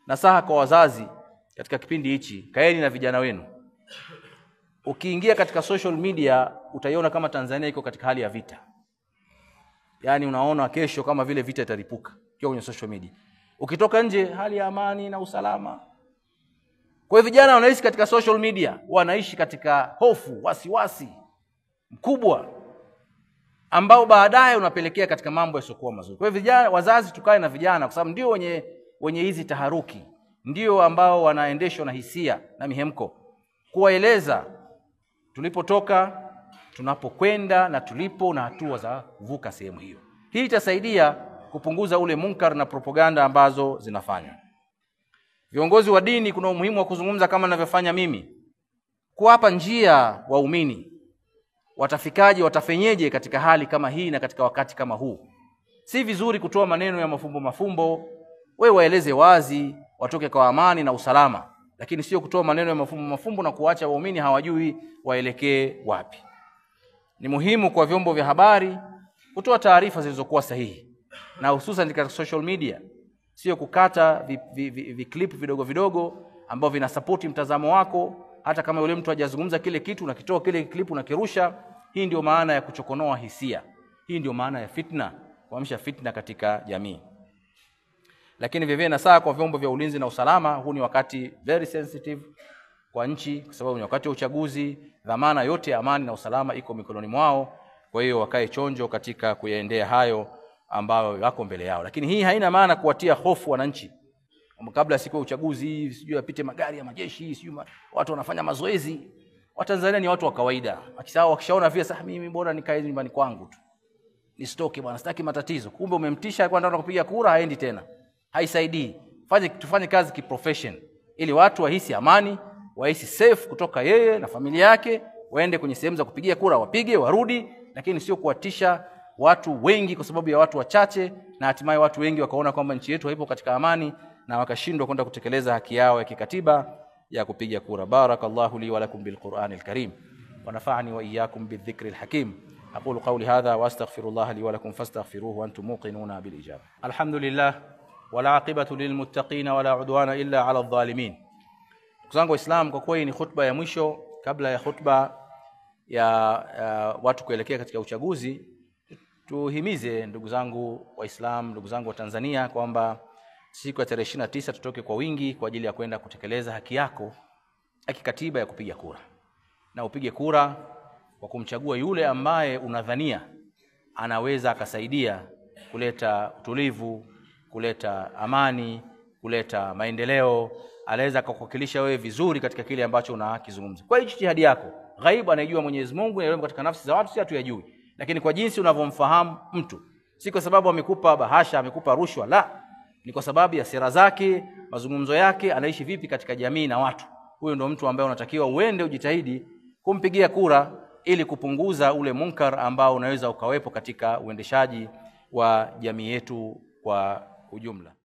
nasaha kwa wazazi katika kipindi hichi, kaeni na vijana wenu. Ukiingia katika social media utaiona kama Tanzania iko katika hali ya vita. Yaani unaona kesho kama vile vita itaripuka kwa kwenye social media. Ukitoka nje hali ya amani na usalama. Kwa hiyo vijana wanaishi katika social media, wanaishi katika hofu, wasiwasi mkubwa ambao baadaye unapelekea katika mambo yasiokuwa mazuri. Kwa hiyo vijana, wazazi tukae na vijana kwa sababu ndio wenye hizi taharuki, ndio ambao wanaendeshwa na hisia na mihemko. Kuwaeleza tulipotoka, tunapokwenda na tulipo na hatua za kuvuka sehemu hiyo. Hii itasaidia kupunguza ule munkar na propaganda ambazo zinafanywa. Viongozi wa dini kuna umuhimu wa kuzungumza kama ninavyofanya mimi. Kuwapa njia waumini. Watafikaje, watafenyeje katika hali kama hii na katika wakati kama huu. Si vizuri kutoa maneno ya mafumbo. Wewe waeleze wazi, watoke kwa amani na usalama. Lakini sio kutoa maneno ya mafumbo na kuacha waumini hawajui waelekee wapi. Ni muhimu kwa vyombo vya habari kutoa taarifa zilizokuwa sahihi. Na hususan katika social media. Sio kukata clip vidogo vidogo ambao vinasapoti mtazamo wako, hata kama yule mtu hajazungumza kile kitu unakitoa kile clip unakirusha. Hii ndio maana ya kuchokonoa hisia. Hii ndio maana ya fitna, kuamsha fitna katika jamii. Lakini vivyo na saa kwa vyombo vya ulinzi na usalama, huu ni wakati very sensitive kwa nchi kwa sababu ni wakati wa uchaguzi, dhamana yote ya amani na usalama iko mikononi mwao. Kwa hiyo wakae chonjo katika kuyaendea hayo ambayo yako mbele yao. Lakini hii haina maana kuwatia hofu wananchi. Kabla siku ya uchaguzi, sijui yapite magari ya majeshi, sijui watu wanafanya mazoezi. Watanzania ni watu wa kawaida. Wakishaona vile sasa mimi bora nikae nyumbani kwangu tu. Nisitoke bwana, sitaki matatizo. Kumbe umemtisha kwa ndio kupiga kura haendi tena. Haisaidii. Tufanye kazi kiprofession ili watu wahisi amani, wahisi safe kutoka yeye na familia yake, waende kwenye sehemu za kupigia kura wapige, warudi, lakini sio kuwatisha watu wengi kwa sababu ya watu wachache na hatimaye watu wengi wakaona kwamba nchi yetu haipo katika amani na wakashindwa kwenda kutekeleza haki yao ya kikatiba ya kupiga kura. Barakallahu li wa lakum bil Qur'anil Karim wa nafa'ani wa iyyakum bidhikril hakim. Aqulu qawli hadha wa astaghfirullah li wa lakum fastaghfiruhu wa antum muqinuna bil ijaba. Alhamdulillah wal aqibatu lil muttaqin wa la udwana illa ala adh-dhalimin. Kuzangu Islam, kwa kweli ni khutba ya mwisho kabla ya khutba ya watu kuelekea katika uchaguzi. Tuhimize ndugu zangu Waislamu, ndugu zangu wa Tanzania kwamba siku ya tarehe 29 tutoke kwa wingi kwa ajili ya kwenda kutekeleza haki yako ya kikatiba ya kupiga kura. Na upige kura kwa kumchagua yule ambaye unadhania anaweza akasaidia kuleta utulivu, kuleta amani, kuleta maendeleo, anaweza kukuwakilisha wewe vizuri katika kile ambacho unakizungumza. Kwa hiyo jitihadi yako, ghaibu anajua Mwenyezi Mungu na yeye katika nafsi za watu si hatuyajui. Lakini kwa jinsi unavyomfahamu mtu, si kwa sababu amekupa bahasha, amekupa rushwa, la, ni kwa sababu ya sera zake, mazungumzo yake, anaishi vipi katika jamii na watu. Huyo ndio mtu ambaye unatakiwa uende ujitahidi kumpigia kura ili kupunguza ule munkar ambao unaweza ukawepo katika uendeshaji wa jamii yetu kwa ujumla.